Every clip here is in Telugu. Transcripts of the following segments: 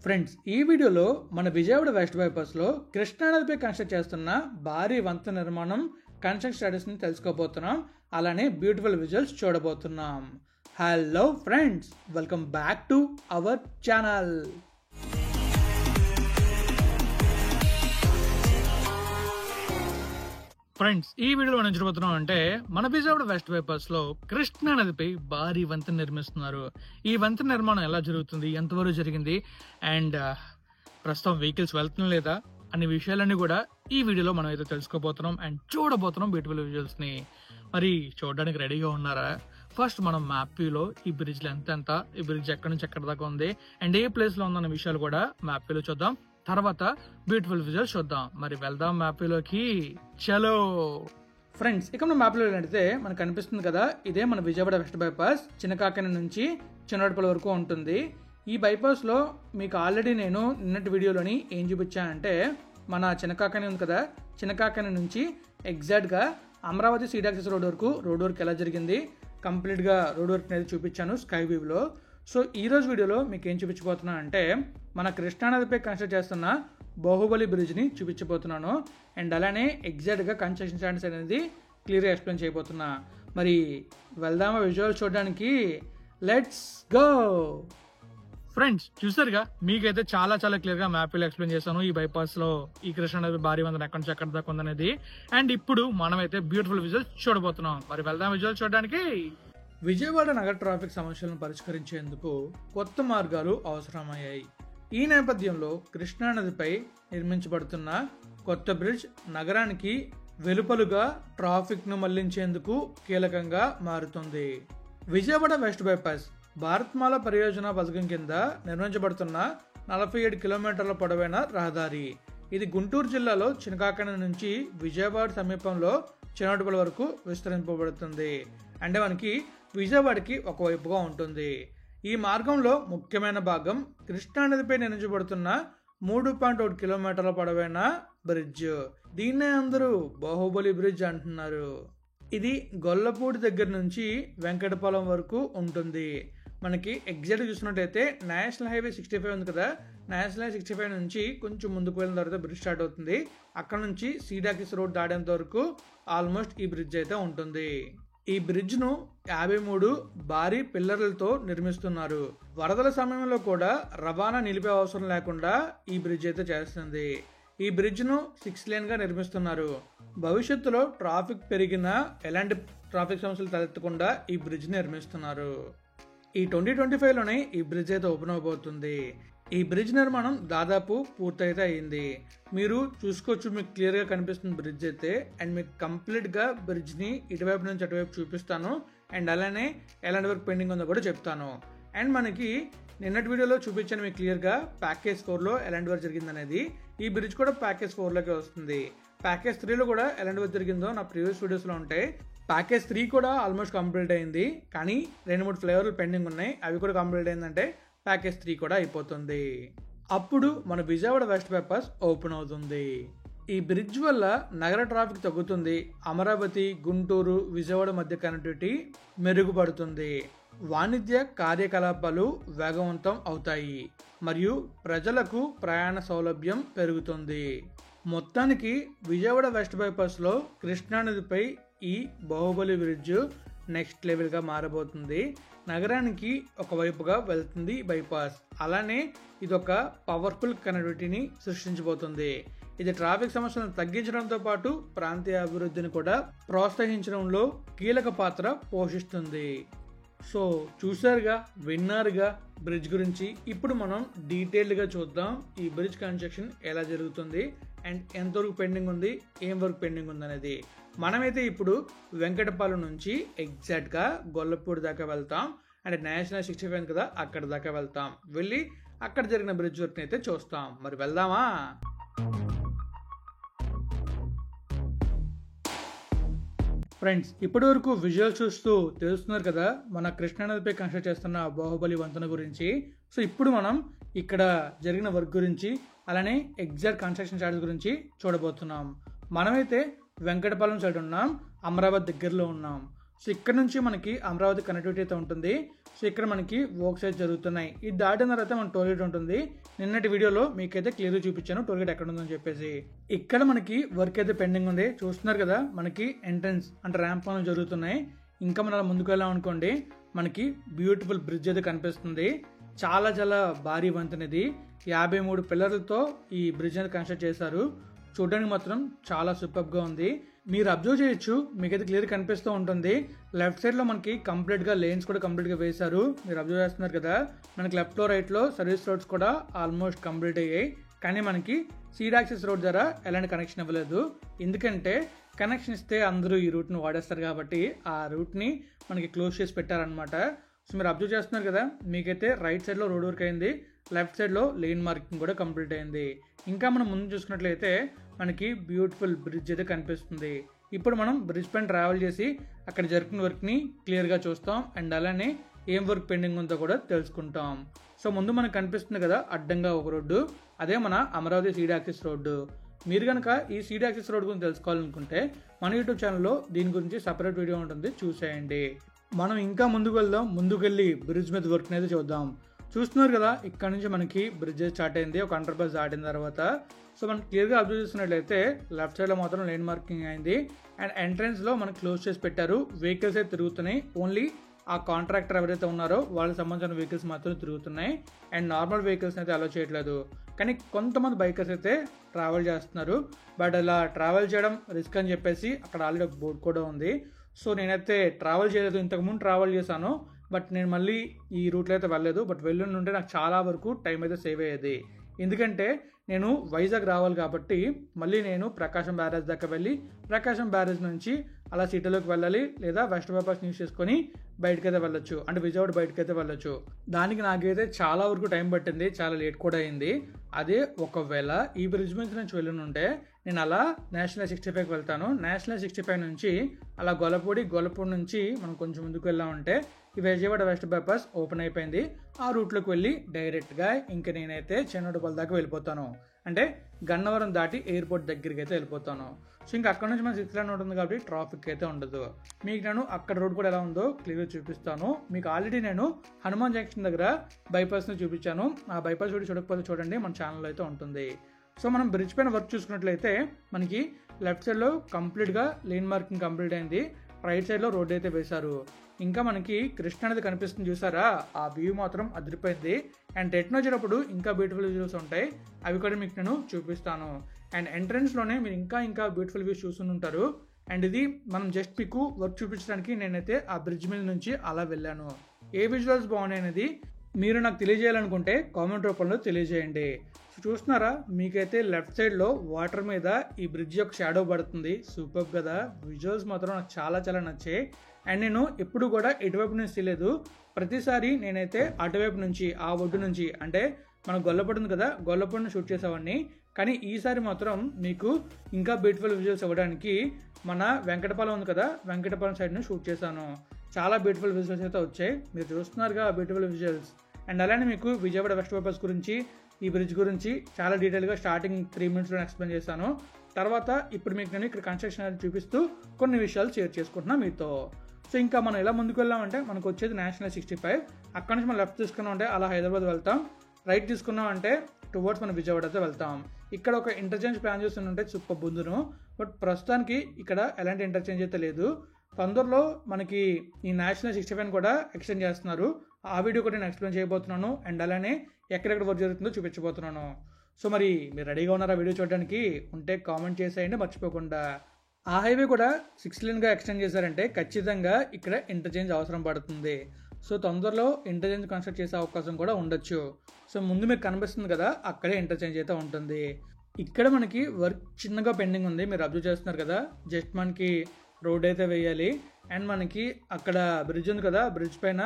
ఫ్రెండ్స్, ఈ వీడియోలో మన విజయవాడ వెస్ట్ బైపాస్లో కృష్ణానదిపై కన్స్ట్రక్ట్ చేస్తున్న భారీ వంతెన నిర్మాణం కన్స్ట్రక్షన్ స్టేటస్ని తెలుసుకోబోతున్నాం. అలానే బ్యూటిఫుల్ విజువల్స్ చూడబోతున్నాం. Hello friends, welcome back to our channel. Friends, ఈ వీడియోలో మనం చూడబోతున్నాం అంటే మన విజయవాడ వెస్ట్ బైపాస్ లో కృష్ణా నదిపై భారీ వంతెన నిర్మిస్తున్నారు. ఈ వంతెన నిర్మాణం ఎలా జరుగుతుంది, ఎంతవరకు జరిగింది, అండ్ ప్రస్తుతం వెహికల్స్ వెళ్తున్నాం లేదా అనే విషయాలన్నీ కూడా ఈ వీడియోలో మనం అయితే తెలుసుకోబోతున్నాం అండ్ చూడబోతున్నాం బ్యూటిఫుల్ విజువల్స్ ని. మరి చూడడానికి రెడీగా ఉన్నారా? ఫస్ట్ మనం మ్యాప్ వ్యూలో ఈ బ్రిడ్జ్ లెంత్ ఎంత, ఈ బ్రిడ్జ్ ఎక్కడి నుంచి ఎక్కడి దాకా ఉంది అండ్ ఏ ప్లేస్ లో ఉందన్న విషయాలు కూడా మ్యాప్ వ్యూలో చూద్దాం. తర్వాత బ్యూటిఫుల్ విజువల్స్ చూద్దాం. మరి వెళ్దాం మ్యాప్ వ్యూలోకి. చలో ఫ్రెండ్స్, ఇక మనం మ్యాప్ లో నడితే మనకు కనిపిస్తుంది కదా, ఇదే మన విజయవాడ వెస్ట్ బైపాస్. చిన్నకాకని నుంచి చిన్నపల్లి వరకు ఉంటుంది. ఈ బైపాస్ లో మీకు ఆల్రెడీ నేను నిన్నటి వీడియోలోని ఏం చూపించానంటే, మన చిన్నకాకని ఉంది కదా, చిన్నకాకని నుంచి ఎగ్జాక్ట్ గా అమరావతి సీడాక్సెస్ రోడ్ వరకు ఎలా జరిగింది కంప్లీట్ గా రోడ్ వర్క్ అనేది చూపించాను స్కై వ్యూ లో. సో ఈ రోజు వీడియోలో మీకు ఏం చూపించబోతున్నా అంటే, మన కృష్ణానదిపై కన్స్ట్రక్ట్ చేస్తున్న బాహుబలి బ్రిడ్జ్ ని చూపించబోతున్నాను. అండ్ అలానే ఎగ్జాక్ట్ గా కన్స్ట్రక్షన్ స్టాండ్స్ అనేది క్లియర్ గా ఎక్స్ప్లెయిన్ చేయబోతున్నా. మరి వెళ్దామా విజువల్స్ చూడడానికి? Let's go. ఫ్రెండ్స్, చూసారుగా, మీకైతే చాలా క్లియర్ గా మ్యాప్ లో ఎక్స్ప్లెయిన్ చేశాను ఈ బైపాస్ లో ఈ కృష్ణానది భారీ వంతెన ఎక్కడి నుంచి ఎక్కడి దాకా ఉందనేది. అండ్ ఇప్పుడు మనమైతే బ్యూటిఫుల్ విజువల్స్ చూడబోతున్నాం. మరి వెళ్దాం విజువల్స్ చూడడానికి. విజయవాడ నగర ట్రాఫిక్ సమస్యలను పరిష్కరించేందుకు కొత్త మార్గాలు అవసరమయ్యాయి. ఈ నేపథ్యంలో కృష్ణానదిపై నిర్మించబడుతున్న కొత్త బ్రిడ్జ్ నగరానికి వెలుపలుగా ట్రాఫిక్ ను మళ్లించేందుకు కీలకంగా మారుతుంది. విజయవాడ వెస్ట్ బైపాస్ భారత్మాల పరియోజన పథకం కింద నిర్మించబడుతున్న 47 కిలోమీటర్ల పొడవైన రహదారి. ఇది గుంటూరు జిల్లాలో చినకాకని నుంచి విజయవాడ సమీపంలో చిన్నపల్లి వరకు విస్తరింపబడుతుంది. అంటే మనకి విజయవాడకి ఒకవైపుగా ఉంటుంది. ఈ మార్గంలో ముఖ్యమైన భాగం కృష్ణానదిపై నిర్మించబడుతున్న 3.1 కిలోమీటర్ల పొడవైన బ్రిడ్జ్. దీన్నే అందరూ బాహుబలి బ్రిడ్జ్ అంటున్నారు. ఇది గొల్లపూడి దగ్గర నుంచి వెంకటపాలెం వరకు ఉంటుంది. మనకి ఎగ్జాక్ట్ చూసినట్టయితే నేషనల్ హైవే 65 ఉంది కదా, నేషనల్ హైవే 65 నుంచి కొంచెం ముందుకు వెళ్ళిన తర్వాత బ్రిడ్జ్ స్టార్ట్ అవుతుంది. అక్కడ నుంచి సీడాక్సెస్ రోడ్ దాటేంత వరకు ఆల్మోస్ట్ ఈ బ్రిడ్జ్ అయితే ఉంటుంది. ఈ బ్రిడ్జ్ ను 53 భారీ పిల్లర్లతో నిర్మిస్తున్నారు. వరదల సమయంలో కూడా రవాణా నిలిపే అవసరం లేకుండా ఈ బ్రిడ్జ్ అయితే చేస్తుంది. ఈ బ్రిడ్జ్ ను 6 లేన్ గా నిర్మిస్తున్నారు. భవిష్యత్తులో ట్రాఫిక్ పెరిగినా ఎలాంటి ట్రాఫిక్ సమస్యలు తలెత్తకుండా ఈ బ్రిడ్జ్ నిర్మిస్తున్నారు. ఈ 2025లోనే ఈ బ్రిడ్జ్ అయితే ఓపెన్ అవబోతుంది. ఈ బ్రిడ్జ్ నిర్మాణం దాదాపు పూర్తయితే అయింది. మీరు చూసుకోవచ్చు, మీకు క్లియర్ గా కనిపిస్తుంది బ్రిడ్జ్ అయితే. అండ్ మీకు కంప్లీట్ గా బ్రిడ్జ్ ని ఇటువైపు నుంచి అటువైపు చూపిస్తాను. అండ్ అలానే ఎలాంటి వరకు పెండింగ్ ఉందో కూడా చెప్తాను. అండ్ మనకి నిన్నటి వీడియోలో చూపించాను మీకు క్లియర్ గా ప్యాకేజ్ 4లో ఎలాంటి వరకు జరిగింది అనేది. ఈ బ్రిడ్జ్ కూడా ప్యాకేజ్ 4లోకి వస్తుంది. ప్యాకేజ్ 3లో కూడా ఎలాంటి వరకు జరిగిందో నా ప్రీవియస్ వీడియోస్ లో ఉంటాయి. ప్యాకేజ్ 3 కూడా ఆల్మోస్ట్ కంప్లీట్ అయింది, కానీ 2-3 ఫ్లేవర్లు పెండింగ్ ఉన్నాయి. అవి కూడా కంప్లీట్ అయిందంటే ప్యాకేజ్ 3 కూడా అయిపోతుంది. అప్పుడు మన విజయవాడ వెస్ట్ బైపాస్ ఓపెన్ అవుతుంది. ఈ బ్రిడ్జ్ వల్ల నగర ట్రాఫిక్ తగ్గుతుంది. అమరావతి, గుంటూరు, విజయవాడ మధ్య కనెక్టివిటీ మెరుగుపడుతుంది. వాణిజ్య కార్యకలాపాలు వేగవంతం అవుతాయి మరియు ప్రజలకు ప్రయాణ సౌలభ్యం పెరుగుతుంది. మొత్తానికి విజయవాడ వెస్ట్ బైపాస్ లో కృష్ణానదిపై ఈ బాహుబలి బ్రిడ్జ్ నెక్స్ట్ లెవెల్ గా మారబోతుంది. నగరానికి ఒకవైపుగా వెళ్తుంది బైపాస్. అలానే ఇదొక పవర్ఫుల్ కనెక్టివిటీని సృష్టించబోతుంది. ఇది ట్రాఫిక్ సమస్యలను తగ్గించడంతో పాటు ప్రాంతీయ అభివృద్ధిని కూడా ప్రోత్సహించడంలో కీలక పాత్ర పోషిస్తుంది. సో చూసారుగా, విన్నారుగా బ్రిడ్జ్ గురించి. ఇప్పుడు మనం డీటెయిల్డ్ గా చూద్దాం ఈ బ్రిడ్జ్ కన్స్ట్రక్షన్ ఎలా జరుగుతుంది అండ్ ఎంతవరకు పెండింగ్ ఉంది, ఏం వరకు పెండింగ్ ఉంది అనేది. మనమైతే ఇప్పుడు వెంకటపాలెం నుంచి ఎగ్జాక్ట్ గా గొల్లపూడి దాకా వెళ్తాం. అండ్ నేషనల్ 65 కదా, అక్కడ దాకా వెళ్తాం. వెళ్ళి అక్కడ జరిగిన బ్రిడ్జ్ వర్క్ అయితే చూస్తాం. మరి వెళ్దామా? ఫ్రెండ్స్, ఇప్పటి వరకు విజువల్ చూస్తూ తెలుస్తున్నారు కదా మన కృష్ణానదిపై కన్స్ట్రక్ట్ చేస్తున్న బాహుబలి వంతెన గురించి. సో ఇప్పుడు మనం ఇక్కడ జరిగిన వర్క్ గురించి, అలానే ఎగ్జాక్ట్ కన్స్ట్రక్షన్ చార్జెస్ గురించి చూడబోతున్నాం. మనమైతే వెంకటపాలెం సైడ్ ఉన్నాం, అమరావతి దగ్గరలో ఉన్నాం. సో ఇక్కడ నుంచి మనకి అమరావతి కనెక్టివిటీ అయితే ఉంటుంది. సో ఇక్కడ మనకి వర్క్స్ అయితే జరుగుతున్నాయి. ఇది దాటిన తర్వాత మన టోల్గేట్ ఉంటుంది. నిన్నటి వీడియోలో మీకైతే క్లియర్గా చూపించాను టోల్గేట్ ఎక్కడ ఉందని చెప్పేసి. ఇక్కడ మనకి వర్క్ అయితే పెండింగ్ ఉంది. చూస్తున్నారు కదా, మనకి ఎంట్రన్స్ అంటే ర్యాంప్ పనులు జరుగుతున్నాయి. ఇంకా మనం అలా ముందుకు వెళ్ళాం అనుకోండి, మనకి బ్యూటిఫుల్ బ్రిడ్జ్ అయితే కనిపిస్తుంది. చాలా చాలా భారీ వంతెనది. 53 పిల్లర్లతో ఈ బ్రిడ్జ్ అనేది కన్స్ట్రక్ట్ చేశారు. చూడడానికి మాత్రం చాలా సూపర్గా ఉంది. మీరు అబ్జర్వ్ చేయొచ్చు, మీకైతే క్లియర్ కనిపిస్తూ ఉంటుంది. లెఫ్ట్ సైడ్ లో మనకి కంప్లీట్ గా లేన్స్ కూడా కంప్లీట్ గా వేశారు. మీరు అబ్జర్వ్ చేస్తున్నారు కదా, మనకి లెఫ్ట్ లో రైట్ లో సర్వీస్ రోడ్స్ కూడా ఆల్మోస్ట్ కంప్లీట్ అయ్యాయి. కానీ మనకి సీడ్ యాక్సెస్ రోడ్ ద్వారా ఎలాంటి కనెక్షన్ ఇవ్వలేదు. ఎందుకంటే కనెక్షన్ ఇస్తే అందరూ ఈ రూట్ ని వాడేస్తారు కాబట్టి ఆ రూట్ ని మనకి క్లోజ్ చేసి పెట్టారనమాట. సో మీరు అబ్జర్వ్ చేస్తున్నారు కదా, మీకైతే రైట్ సైడ్ లో రోడ్ వర్క్ అయింది, లెఫ్ట్ సైడ్ లో లేన్ మార్కింగ్ కూడా కంప్లీట్ అయింది. ఇంకా మనం ముందు చూసుకున్నట్లయితే మనకి బ్యూటిఫుల్ బ్రిడ్జ్ అయితే కనిపిస్తుంది. ఇప్పుడు మనం బ్రిడ్జ్ పైన ట్రావెల్ చేసి అక్కడ జరుగుతున్న వర్క్ ని క్లియర్ గా చూస్తాం. అండ్ అలానే ఏం వర్క్ పెండింగ్ ఉందో కూడా తెలుసుకుంటాం. సో ముందు మనకు కనిపిస్తుంది కదా అడ్డంగా ఒక రోడ్డు, అదే మన అమరావతి సీడ్ యాక్సిస్ రోడ్డు. మీరు కనుక ఈ సీడ్ యాక్సిస్ రోడ్ గురించి తెలుసుకోవాలనుకుంటే మన యూట్యూబ్ ఛానల్లో దీని గురించి సపరేట్ వీడియో ఉంటుంది, చూసేయండి. మనం ఇంకా ముందుకు వెళ్దాం. ముందుకెళ్ళి బ్రిడ్జ్ మీద వర్క్ అయితే చూద్దాం. చూస్తున్నారు కదా, ఇక్కడ నుంచి మనకి బ్రిడ్జ్ స్టార్ట్ అయింది. ఒక అండర్ పాస్ దాటిన తర్వాత సో మనం క్లియర్గా అబ్జర్వ్ చేస్తున్నట్లయితే లెఫ్ట్ సైడ్ లో మాత్రం లైన్ మార్కింగ్ అయింది. అండ్ ఎంట్రన్స్ లో మనకి క్లోజ్ చేసి పెట్టారు. వెహికల్స్ అయితే తిరుగుతున్నాయి. ఓన్లీ ఆ కాంట్రాక్టర్ ఎవరైతే ఉన్నారో వాళ్ళకి సంబంధించిన వెహికల్స్ మాత్రం తిరుగుతున్నాయి. అండ్ నార్మల్ వెహికల్స్ అయితే అలో చేయట్లేదు. కానీ కొంతమంది బైకర్స్ అయితే ట్రావెల్ చేస్తున్నారు. బట్ అలా ట్రావెల్ చేయడం రిస్క్ అని చెప్పేసి అక్కడ ఆల్రెడీ ఒక బోర్డు కూడా ఉంది. సో నేనైతే ట్రావెల్ చేయలేదు, ఇంతకుముందు ట్రావెల్ చేశాను. బట్ నేను మళ్ళీ ఈ రూట్లో అయితే వెళ్ళలేదు. బట్ వెళ్ళుంటే నాకు చాలా వరకు టైం అయితే సేవ్ అయ్యేది. ఎందుకంటే నేను వైజాగ్ రావాలి కాబట్టి మళ్ళీ నేను ప్రకాశం బ్యారేజ్ దాకా వెళ్ళి ప్రకాశం బ్యారేజ్ నుంచి అలా సిటీలోకి వెళ్ళాలి, లేదా వెస్ట్ బైపాస్ యూస్ చేసుకొని బయటకైతే వెళ్ళొచ్చు, అంటే విజయవాడ బయటకైతే వెళ్ళొచ్చు. దానికి నాకైతే చాలా వరకు టైం పట్టింది, చాలా లేట్ కూడా అయింది. అదే ఒకవేళ ఈ బ్రిడ్జ్ మీద నుంచి వెళ్ళనుంటే నేను అలా నేషనల్ 65కి వెళ్తాను. నేషనల్ 65 నుంచి అలా గొల్లపూడి నుంచి మనం కొంచెం ముందుకు వెళ్ళామంటే ఈ విజయవాడ వెస్ట్ బైపాస్ ఓపెన్ అయిపోయింది. ఆ రూట్లోకి వెళ్ళి డైరెక్ట్గా ఇంకా నేనైతే చెన్నోడుపల్లి దాకా వెళ్ళిపోతాను. అంటే గన్నవరం దాటి ఎయిర్పోర్ట్ దగ్గరికి అయితే వెళ్ళిపోతాను. సో ఇంకా అక్కడ నుంచి మన 6 లైన్ ఉంటుంది కాబట్టి ట్రాఫిక్ అయితే ఉండదు. మీకు నేను అక్కడ రోడ్ కూడా ఎలా ఉందో క్లియర్గా చూపిస్తాను. మీకు ఆల్రెడీ నేను హనుమాన్ జంక్షన్ దగ్గర బైపాస్ని చూపించాను. ఆ బైపాస్ కూడా చూడకపోతే చూడండి, మన ఛానల్లో అయితే ఉంటుంది. సో మనం బ్రిడ్జ్ పైన వర్క్ చూసుకున్నట్లయితే మనకి లెఫ్ట్ సైడ్లో కంప్లీట్గా లేన్ మార్కింగ్ కంప్లీట్ అయింది. రైట్ సైడ్లో రోడ్ అయితే వేశారు. ఇంకా మనకి కృష్ణ అనేది కనిపిస్తుంది, చూసారా? ఆ వ్యూ మాత్రం అదిరిపోయింది. అండ్ రిటర్న్ వచ్చేటప్పుడు ఇంకా బ్యూటిఫుల్ వ్యూస్ ఉంటాయి, అవి కూడా మీకు నేను చూపిస్తాను. అండ్ ఎంట్రన్స్లోనే మీరు ఇంకా బ్యూటిఫుల్ వ్యూస్ చూస్తుంటారు. అండ్ ఇది మనం జస్ట్ మీకు వర్క్ చూపించడానికి నేనైతే ఆ బ్రిడ్జ్ మీద నుంచి అలా వెళ్ళాను. ఏ విజువల్స్ బాగున్నాయి అనేది మీరు నాకు తెలియజేయాలనుకుంటే కామెంట్ రూపంలో తెలియజేయండి. సో చూస్తున్నారా, మీకైతే లెఫ్ట్ సైడ్లో వాటర్ మీద ఈ బ్రిడ్జ్ యొక్క షాడో పడుతుంది. సూపర్ కదా, విజువల్స్ మాత్రం నాకు చాలా చాలా నచ్చాయి. అండ్ నేను ఎప్పుడు కూడా ఎటువైపు నుంచి తీయలేదు, ప్రతిసారి నేనైతే అటువైపు నుంచి ఆ ఒడ్డు నుంచి, అంటే మన గొల్లపూడి ఉంది కదా, గొల్లపూడిని షూట్ చేసేవాడిని. కానీ ఈసారి మాత్రం మీకు ఇంకా బ్యూటిఫుల్ విజువల్స్ ఇవ్వడానికి మన వెంకటపాలెం ఉంది కదా, వెంకటపాలెం సైడ్ని షూట్ చేశాను. చాలా బ్యూటిఫుల్ విజువల్స్ అయితే వచ్చాయి, మీరు చూస్తున్నారుగా బ్యూటిఫుల్ విజువల్స్. అండ్ అలానే మీకు విజయవాడ వెస్ట్ బైపాస్ గురించి, ఈ బ్రిడ్జ్ గురించి చాలా డీటెయిల్గా స్టార్టింగ్ 3 మినిట్స్లో ఎక్స్ప్లెయిన్ చేశాను. తర్వాత ఇప్పుడు మీకు నేను ఇక్కడ కన్స్ట్రక్షన్ అనేది చూపిస్తూ కొన్ని విషయాలు షేర్ చేసుకుంటున్నాను మీతో. సో ఇంకా మనం ఎలా ముందుకు వెళ్ళామంటే మనకు వచ్చేది నేషనల్ 65. అక్కడ నుంచి మనం లెఫ్ట్ తీసుకున్నాం అంటే అలా హైదరాబాద్ వెళ్తాం. రైట్ తీసుకున్నాం అంటే టువర్డ్స్ మనం విజయవాడ అయితే వెళ్తాం. ఇక్కడ ఒక ఇంటర్చేంజ్ ప్లాన్ చేస్తుంటే సూపర్ బుందును. బట్ ప్రస్తుతానికి ఇక్కడ ఎలాంటి ఇంటర్చేంజ్ అయితే లేదు. తొందరలో మనకి ఈ నేషనల్ 65 కూడా ఎక్స్టెండ్ చేస్తున్నారు. ఆ వీడియో కూడా నేను ఎక్స్ప్లెయిన్ చేయబోతున్నాను. అండ్ అలానే ఎక్కడెక్కడ వర్క్ జరుగుతుందో చూపించబోతున్నాను. సో మరి మీరు రెడీగా ఉన్నారా వీడియో చూడడానికి? ఉంటే కామెంట్ చేసేయండి మర్చిపోకుండా. ఆ హైవే కూడా 6 లేన్గా ఎక్స్టెండ్ చేశారంటే ఖచ్చితంగా ఇక్కడ ఇంటర్చేంజ్ అవసరం పడుతుంది. సో తొందరలో ఇంటర్చేంజ్ కన్స్ట్రక్ట్ చేసే అవకాశం కూడా ఉండొచ్చు. సో ముందు మీకు కనిపిస్తుంది కదా, అక్కడే ఇంటర్చేంజ్ అయితే ఉంటుంది. ఇక్కడ మనకి వర్క్ చిన్నగా పెండింగ్ ఉంది, మీరు అబ్జర్వ్ చేస్తున్నారు కదా. జస్ట్ మనకి రోడ్ అయితే వేయాలి. అండ్ మనకి అక్కడ బ్రిడ్జ్ ఉంది కదా, బ్రిడ్జ్ పైన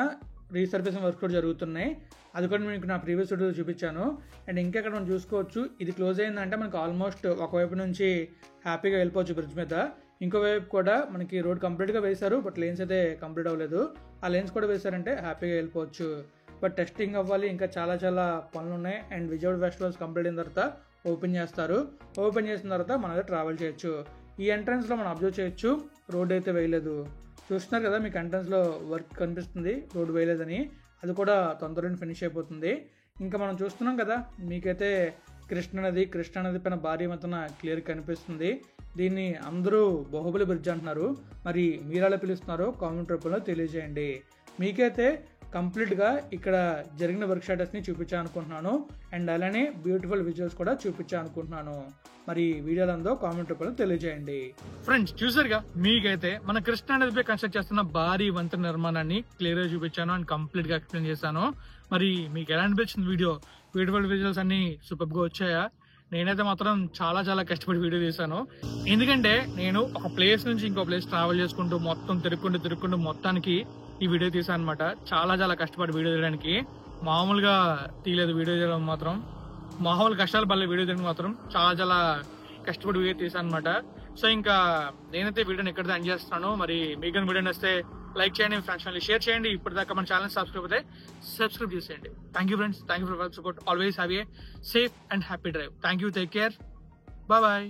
రీసర్ఫేసింగ్ వర్క్ కూడా జరుగుతున్నాయి. అది కూడా మీకు నా ప్రీవియస్ వీడియోలో చూపించాను. అండ్ ఇంకెక్కడ మనం చూసుకోవచ్చు, ఇది క్లోజ్ అయిందంటే మనకు ఆల్మోస్ట్ ఒకవైపు నుంచి హ్యాపీగా వెళ్ళిపోవచ్చు బ్రిడ్జ్ మీద. ఇంకోవైపు కూడా మనకి రోడ్ కంప్లీట్గా వేశారు, బట్ లేన్స్ అయితే కంప్లీట్ అవ్వలేదు. ఆ లేన్స్ కూడా వేశారంటే హ్యాపీగా వెళ్ళిపోవచ్చు. బట్ టెస్టింగ్ అవ్వాలి, ఇంకా చాలా చాలా పనులు ఉన్నాయి. అండ్ విజయవాడ ఫెస్టివల్స్ కంప్లీట్ అయిన తర్వాత ఓపెన్ చేస్తారు. ఓపెన్ చేసిన తర్వాత మనం అయితే ట్రావెల్ చేయొచ్చు. ఈ ఎంట్రన్స్లో మనం అబ్జర్వ్ చేయొచ్చు, రోడ్ అయితే వేయలేదు. చూస్తున్నారు కదా, మీకు ఎంట్రన్స్లో వర్క్ కనిపిస్తుంది, రోడ్డు వేయలేదని. అది కూడా తొందరగా ఫినిష్ అయిపోతుంది. ఇంకా మనం చూస్తున్నాం కదా, మీకైతే కృష్ణానది పైన భారీ వంతెన క్లియర్ కనిపిస్తుంది. దీన్ని అందరూ బాహుబలి బ్రిడ్జ్ అంటున్నారు. మరి మీరు ఎలా పిలుస్తున్నారో కామెంట్ రూపంలో తెలియజేయండి. మీకైతే కంప్లీట్గా ఇక్కడ జరిగిన వర్క్ స్టేటస్ని చూపించాలనుకుంటున్నాను. అండ్ అలానే బ్యూటిఫుల్ విజువల్స్ కూడా చూపించాలనుకుంటున్నాను. మరి వీడియోలో అందో కామెంట్ రూపంలో తెలియజేయండి. ఫ్రెండ్స్ చూసారుగా, మీకైతే మన కృష్ణా నదిపై కన్స్ట్రక్ట్ చేస్తున్న భారీ వంతెన నిర్మాణాన్ని క్లియర్ గా చూపించాను అండ్ కంప్లీట్ గా ఎక్స్ప్లెయిన్ చేశాను. మరి మీకు ఎలా అనిపించింది వీడియో? బ్యూటిఫుల్ విజువల్స్ అన్ని సూపర్ గా వచ్చాయా? నేనైతే మాత్రం చాలా చాలా కష్టపడి వీడియో తీశాను. ఎందుకంటే నేను ఒక ప్లేస్ నుంచి ఇంకో ప్లేస్ ట్రావెల్ చేసుకుంటూ మొత్తం తిరుక్కుంటూ మొత్తానికి ఈ వీడియో తీసాను అనమాట. చాలా చాలా కష్టపడి వీడియో తీయడానికి. మామూలుగా తీయలేదు వీడియో తీయడం మాత్రం. మామూలు కష్టాలు పడలేదు వీడియో తీయడానికి మాత్రం. చాలా చాలా కష్టపడి వీడియో తీసాను అనమాట. సో ఇంకా నేనైతే వీడియోని ఎక్కడ ఎండ్ చేస్తున్నాను. మరి మీకు వీడియో నచ్చితే లైక్ చేయండి, ఫ్రెండ్స్ షేర్ చేయండి. ఇప్పటిదాకా మన ఛానల్ సబ్స్క్రైబ్ చేసేయండి. Thank you friends, thank you for support. Always have a safe and happy drive. Thank you, take care, bye.